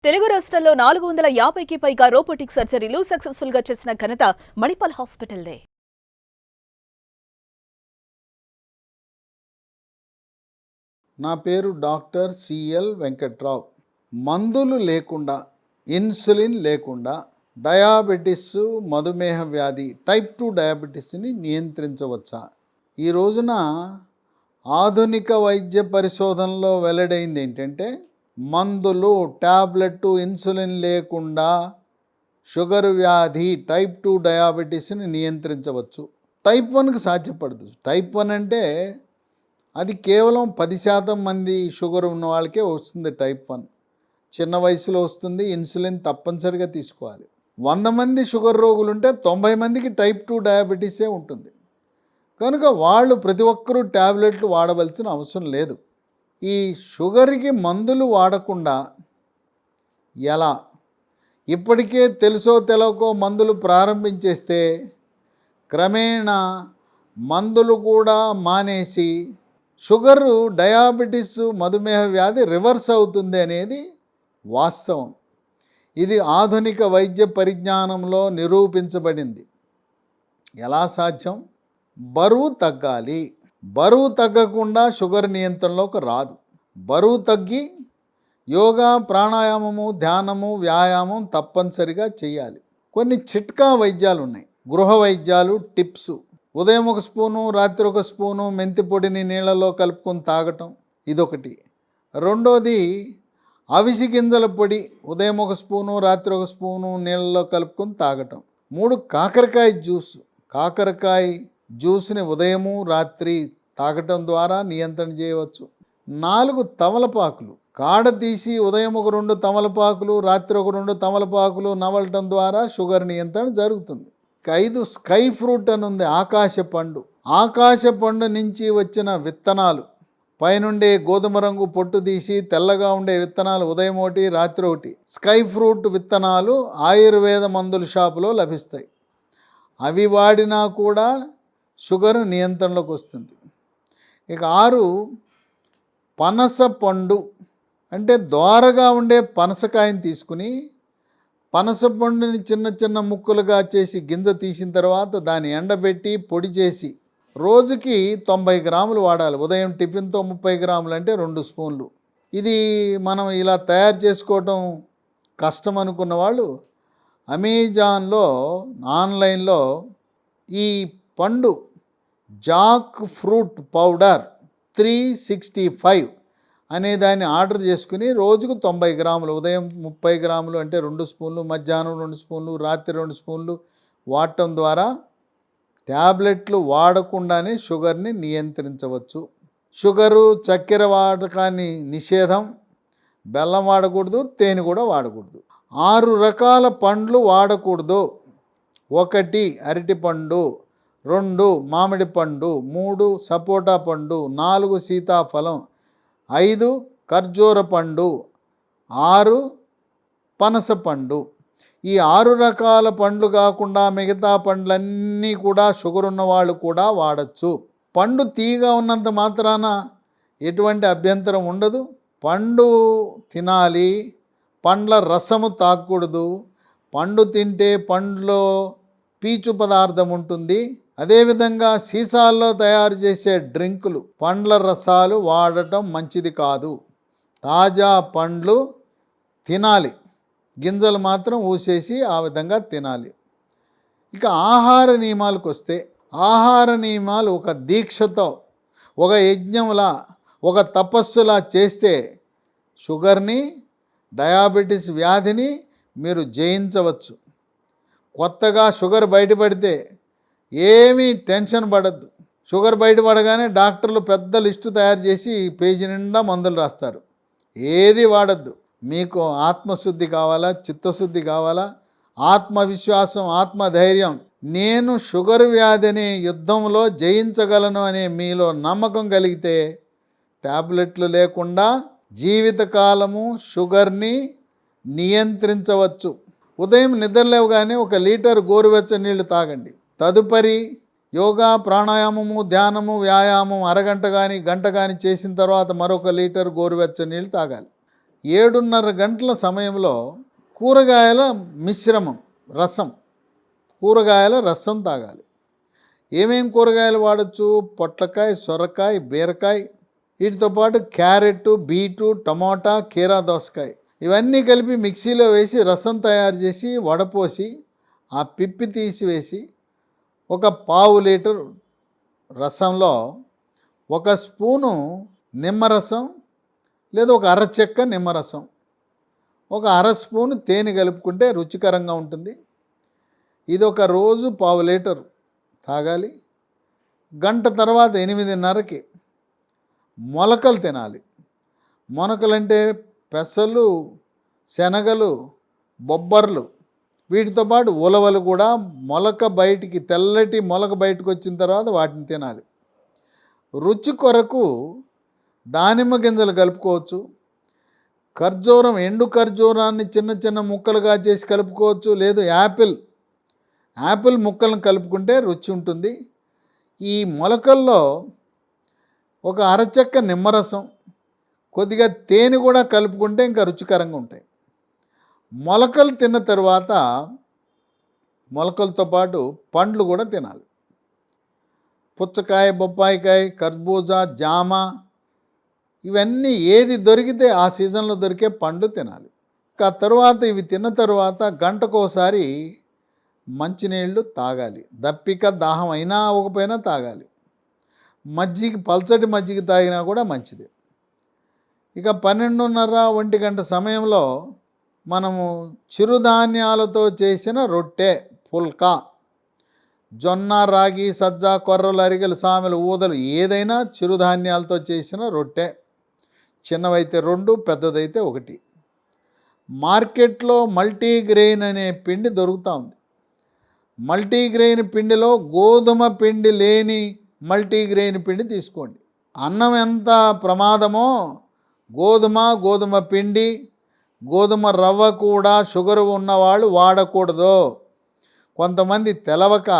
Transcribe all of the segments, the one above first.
తెలుగు రాష్ట్రాల్లో 450కి పైగా రోబోటిక్ సర్జరీలు సక్సెస్ఫుల్ గా చేసిన ఘనత మణిపాల్ హాస్పిటల్దే. నా పేరు డాక్టర్ సిఎల్ వెంకట్రావు. మందులు లేకుండా, ఇన్సులిన్ లేకుండా డయాబెటిస్, మధుమేహ వ్యాధి, టైప్ 2 డయాబెటిస్ని నియంత్రించవచ్చా? ఈ రోజున ఆధునిక వైద్య పరిశోధనలో వెల్లడైంది ఏంటంటే, మందులు, టాబ్లెట్, ఇన్సులిన్ లేకుండా షుగర్ వ్యాధి, టైప్ 2 డయాబెటిస్ని నియంత్రించవచ్చు. టైప్ 1కి సాధ్యపడదు. టైప్ 1 అంటే అది కేవలం 10% మంది షుగర్ ఉన్న వాళ్ళకే వస్తుంది. టైప్ 1 చిన్న వయసులో వస్తుంది. ఇన్సులిన్ తప్పనిసరిగా తీసుకోవాలి. 100 మంది షుగర్ రోగులు ఉంటే 90 మందికి టైప్ 2 డయాబెటీసే ఉంటుంది. కనుక వాళ్ళు ప్రతి ఒక్కరూ ట్యాబ్లెట్లు వాడవలసిన అవసరం లేదు. ఈ షుగర్కి మందులు వాడకుండా ఎలా? ఇప్పటికే తెలుసో తెలవకో మందులు ప్రారంభించేస్తే క్రమేణా మందులు కూడా మానేసి షుగరు, డయాబెటిస్, మధుమేహ వ్యాధి రివర్స్ అవుతుంది అనేది వాస్తవం. ఇది ఆధునిక వైద్య పరిజ్ఞానంలో నిరూపించబడింది. ఎలా సాధ్యం? బరువు తగ్గాలి. బరువు తగ్గకుండా షుగర్ నియంత్రణలోకి రాదు. బరువు తగ్గి యోగా, ప్రాణాయామము, ధ్యానము, వ్యాయామం తప్పనిసరిగా చేయాలి. కొన్ని చిట్కా వైద్యాలు ఉన్నాయి, గృహ వైద్యాలు, టిప్స్. ఉదయం 1 స్పూను, రాత్రి 1 స్పూను మెంతి పొడిని నీళ్ళలో కలుపుకొని తాగటం, ఇదొకటి. రెండోది అవిసి గింజల పొడి, ఉదయం 1 స్పూను, రాత్రి 1 స్పూను నీళ్ళలో కలుపుకొని తాగటం. 3 కాకరకాయ జ్యూస్. కాకరకాయ జ్యూస్ని ఉదయము, రాత్రి తాగటం ద్వారా నియంత్రణ చేయవచ్చు. 4 తమలపాకులు. కాడ తీసి ఉదయం 2 తమలపాకులు, రాత్రి 2 తమలపాకులు నవలటం ద్వారా షుగర్ నియంత్రణ జరుగుతుంది. 5 స్కై ఫ్రూట్ అని ఉంది, ఆకాశ పండు. ఆకాశ పండు నుంచి వచ్చిన విత్తనాలు, పైనుండే గోధుమ రంగు పొట్టు తీసి తెల్లగా ఉండే విత్తనాలు ఉదయం 1, రాత్రి 1. స్కై ఫ్రూట్ విత్తనాలు ఆయుర్వేద మందుల షాపులో లభిస్తాయి. అవి వాడినా కూడా షుగర్ నియంత్రణలోకి వస్తుంది. ఇక 6 పనస పండు. అంటే దోరగా ఉండే పనసకాయని తీసుకుని పనస పండుని చిన్న చిన్న ముక్కలుగా చేసి గింజ తీసిన తర్వాత దాన్ని ఎండబెట్టి పొడి చేసి రోజుకి 90 గ్రాములు వాడాలి. ఉదయం టిఫిన్తో 30 గ్రాములు అంటే 2 స్పూన్లు. ఇది మనం ఇలా తయారు చేసుకోవటం కష్టం అనుకున్న వాళ్ళు అమెజాన్లో, ఆన్లైన్లో ఈ పండు జాక్ ఫ్రూట్ పౌడర్ 365 అనే దాన్ని ఆర్డర్ చేసుకుని రోజుకు 90 గ్రాములు, ఉదయం 30 గ్రాములు అంటే 2 స్పూన్లు, మధ్యాహ్నం 2 స్పూన్లు, రాత్రి 2 స్పూన్లు వాడటం ద్వారా ట్యాబ్లెట్లు వాడకుండానే షుగర్ని నియంత్రించవచ్చు. షుగరు, చక్కెర వాడకాన్ని నిషేధం. బెల్లం వాడకూడదు, తేనె కూడా వాడకూడదు. 6 రకాల పండ్లు వాడకూడదు. 1 అరటిపండు, 2 మామిడి పండు, 3 సపోటా పండు, 4 సీతాఫలం, 5 ఖర్జూర పండు, 6 పనస పండు. ఈ 6 రకాల పండ్లు కాకుండా మిగతా పండ్లన్నీ కూడా షుగర్ ఉన్న వాళ్ళు కూడా వాడచ్చు. పండు తీగా ఉన్నంత మాత్రాన ఎటువంటి అభ్యంతరం ఉండదు. పండు తినాలి, పండ్ల రసము తాగకూడదు. పండు తింటే పండ్లో పీచు పదార్థం ఉంటుంది. అదేవిధంగా సీసాల్లో తయారు చేసే డ్రింకులు, పండ్ల రసాలు వాడటం మంచిది కాదు. తాజా పండ్లు తినాలి, గింజలు మాత్రం ఊసేసి ఆ విధంగా తినాలి. ఇక ఆహార నియమాలకు వస్తే, ఆహార నియమాలు ఒక దీక్షతో, ఒక యజ్ఞంలా, ఒక తపస్సులా చేస్తే షుగర్ని, డయాబెటీస్ వ్యాధిని మీరు జయించవచ్చు. కొత్తగా షుగర్ బయటపడితే ఏమీ టెన్షన్ పడద్దు. షుగర్ బయటపడగానే డాక్టర్లు పెద్ద లిస్టు తయారు చేసి పేజీ నిండా మందులు రాస్తారు. ఏది వాడద్దు. మీకు ఆత్మశుద్ధి కావాలా, చిత్తశుద్ధి కావాలా, ఆత్మవిశ్వాసం, ఆత్మధైర్యం, నేను షుగర్ వ్యాధిని యుద్ధంలో జయించగలను అనే మీలో నమ్మకం కలిగితే ట్యాబ్లెట్లు లేకుండా జీవితకాలము షుగర్ని నియంత్రించవచ్చు. ఉదయం నిద్రలేవగానే 1 లీటర్ గోరువెచ్చని నీళ్లు తాగండి. తదుపరి యోగా, ప్రాణాయామము, ధ్యానము, వ్యాయామం అరగంట కానీ గంట కానీ చేసిన తర్వాత మరొక లీటర్ గోరువెచ్చని నీళ్ళు తాగాలి. 7:30 గంటల సమయంలో కూరగాయల మిశ్రమం కూరగాయల రసం తాగాలి. ఏమేం కూరగాయలు వాడచ్చు? పొట్లకాయ, సొరకాయ, బీరకాయ, వీటితో పాటు క్యారెట్, బీటు, టమాటా, కీరా దోసకాయ ఇవన్నీ కలిపి మిక్సీలో వేసి రసం తయారు చేసి వడపోసి ఆ పిప్పి తీసివేసి ఒక 1/2 లీటర్ రసంలో 1 స్పూను నిమ్మరసం లేదా ఒక అరచెక్క నిమ్మరసం, ఒక 1/2 స్పూను తేనె కలుపుకుంటే రుచికరంగా ఉంటుంది. ఇది ఒక రోజు 1/2 లీటర్ తాగాలి. గంట తర్వాత 8:30కి మొలకలు తినాలి. మొలకలంటే పెసలు, శనగలు, బొబ్బర్లు, వీటితో పాటు ఉలవలు కూడా తెల్లటి మొలక బయటకు వచ్చిన తర్వాత వాటిని తినాలి. రుచి కొరకు దానిమ్మ గింజలు కలుపుకోవచ్చు. ఖర్జూరం, ఎండు ఖర్జూరాన్ని చిన్న చిన్న ముక్కలుగా చేసి కలుపుకోవచ్చు. లేదు యాపిల్ ముక్కలను కలుపుకుంటే రుచి ఉంటుంది. ఈ మొలకల్లో ఒక అరచెక్క నిమ్మరసం, కొద్దిగా తేనె కూడా కలుపుకుంటే ఇంకా రుచికరంగా ఉంటాయి. మొలకలు తిన్న తర్వాత మొలకలతో పాటు పండ్లు కూడా తినాలి. పుచ్చకాయ, బొప్పాయికాయ, కర్బూజా, జామ, ఇవన్నీ ఏది దొరికితే ఆ సీజన్లో దొరికే పండ్లు తినాలి. ఆ తర్వాత ఇవి తిన్న తర్వాత గంటకోసారి మంచినీళ్ళు తాగాలి. దప్పిక, దాహం అయినా అవ్వకపోయినా తాగాలి. పల్చటి మజ్జిగ తాగినా కూడా మంచిది. ఇక 12:30-1 గంట సమయంలో మనము చిరుధాన్యాలతో చేసిన రొట్టె, పుల్కా, జొన్న, రాగి, సజ్జ, కొర్రలు, అరిగెలు, సామెలు, ఊదలు ఏదైనా చిరుధాన్యాలతో చేసిన రొట్టె, చిన్నవైతే 2, పెద్దదైతే 1. మార్కెట్లో మల్టీగ్రెయిన్ అనే పిండి దొరుకుతూ ఉంది. మల్టీగ్రెయిన్ పిండిలో గోధుమ పిండి లేని మల్టీగ్రెయిన్ పిండి తీసుకోండి. అన్నం ఎంత ప్రమాదమో గోధుమ పిండి, గోధుమ రవ్వ కూడా షుగర్ ఉన్నవాళ్ళు వాడకూడదు. కొంతమంది తెలవక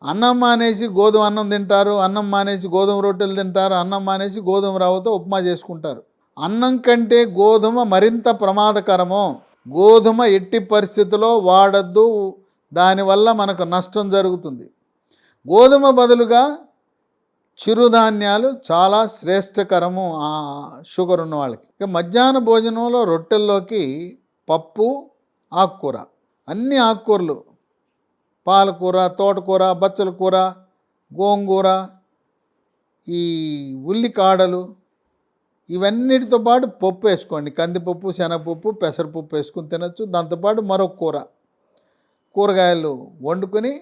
అన్నం మానేసి గోధుమ అన్నం తింటారు, అన్నం మానేసి గోధుమ రొట్టెలు తింటారు, అన్నం మానేసి గోధుమ రవ్వతో ఉప్మా చేసుకుంటారు. అన్నం కంటే గోధుమ మరింత ప్రమాదకరము. గోధుమ ఎట్టి పరిస్థితుల్లో వాడద్దు, దానివల్ల మనకు నష్టం జరుగుతుంది. గోధుమ బదులుగా చిరుధాన్యాలు చాలా శ్రేష్టకరము షుగర్ ఉన్న వాళ్ళకి. ఇక మధ్యాహ్న భోజనంలో రొట్టెల్లోకి పప్పు, ఆకుకూర, అన్ని ఆకుకూరలు, పాలకూర, తోటకూర, బచ్చల కూర, గోంగూర, ఈ ఉల్లికాడలు, ఇవన్నిటితో పాటు పప్పు వేసుకోండి. కందిపప్పు, శనగపప్పు, పెసరపప్పు వేసుకుని తినచ్చు. దాంతోపాటు మరొక కూరగాయలు వండుకొని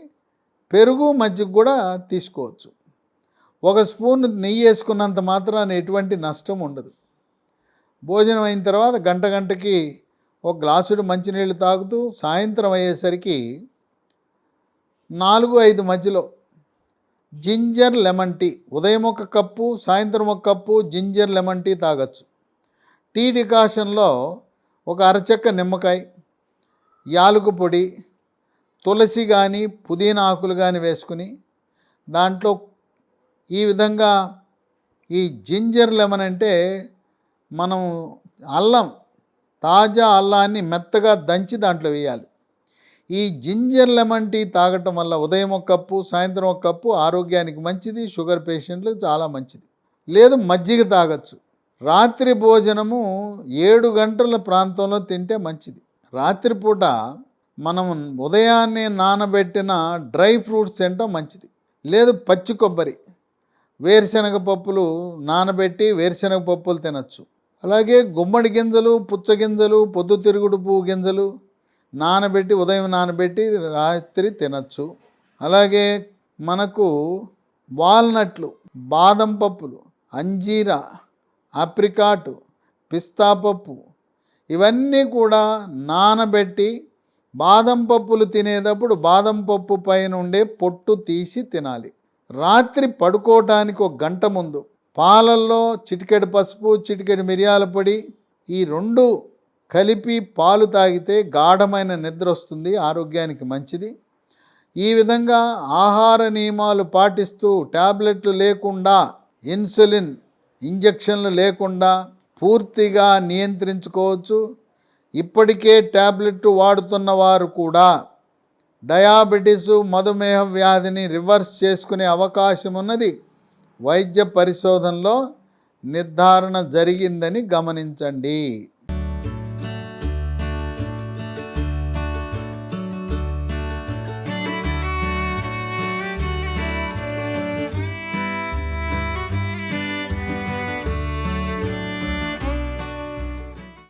పెరుగు, మజ్జిగ కూడా తీసుకోవచ్చు. 1 స్పూన్ నెయ్యి వేసుకున్నంత మాత్రాన ఎటువంటి నష్టం ఉండదు. భోజనం అయిన తర్వాత గంటకి 1 గ్లాసుడు మంచినీళ్ళు తాగుతూ సాయంత్రం అయ్యేసరికి 4-5 మధ్యలో జింజర్ లెమన్ టీ, ఉదయం 1 కప్పు, సాయంత్రం 1 కప్పు జింజర్ లెమన్ టీ తాగొచ్చు. టీ డికాషన్లో ఒక అరచెక్క నిమ్మకాయ, యాలకు పొడి, తులసి కానీ పుదీనా ఆకులు కానీ వేసుకుని దాంట్లో ఈ విధంగా ఈ జింజర్ లెమన్ అంటే మనం తాజా అల్లాన్ని మెత్తగా దంచి దాంట్లో వేయాలి. ఈ జింజర్ లెమన్ టీ తాగటం వల్ల ఉదయం 1 కప్పు, సాయంత్రం 1 కప్పు ఆరోగ్యానికి మంచిది, షుగర్ పేషెంట్లకు చాలా మంచిది. లేదు మజ్జిగ తాగొచ్చు. రాత్రి భోజనము 7 గంటల ప్రాంతంలో తింటే మంచిది. రాత్రిపూట మనం ఉదయాన్నే నానబెట్టిన డ్రై ఫ్రూట్స్ తినటం మంచిది. లేదు పచ్చి కొబ్బరి, వేరుశనగ పప్పులు నానబెట్టి వేరుశనగ పప్పులు తినచ్చు. అలాగే గుమ్మడి గింజలు, పుచ్చగింజలు, పొద్దుతిరుగుడు పువ్వు గింజలు ఉదయం నానబెట్టి రాత్రి తినచ్చు. అలాగే మనకు వాల్నట్లు, బాదం పప్పులు, అంజీరా, ఆప్రికాటు, పిస్తా పప్పు, ఇవన్నీ కూడా నానబెట్టి బాదం పప్పులు తినేటప్పుడు బాదం పప్పు పైన ఉండే పొట్టు తీసి తినాలి. రాత్రి పడుకోవటానికి 1 గంట ముందు పాలల్లో చిటికెడు పసుపు, చిటికెడు మిరియాల పొడి, ఈ 2 కలిపి పాలు తాగితే గాఢమైన నిద్ర వస్తుంది, ఆరోగ్యానికి మంచిది. ఈ విధంగా ఆహార నియమాలు పాటిస్తూ, ట్యాబ్లెట్లు లేకుండా, ఇన్సులిన్ ఇంజెక్షన్లు లేకుండా పూర్తిగా నియంత్రించుకోవచ్చు. ఇప్పటికే ట్యాబ్లెట్ వాడుతున్న వారు కూడా డయాబెటీస్ మధుమేహ వ్యాధిని రివర్స్ చేసుకునే అవకాశం ఉన్నది వైద్య పరిశోధనలో నిర్ధారణ జరిగిందని గమనించండి.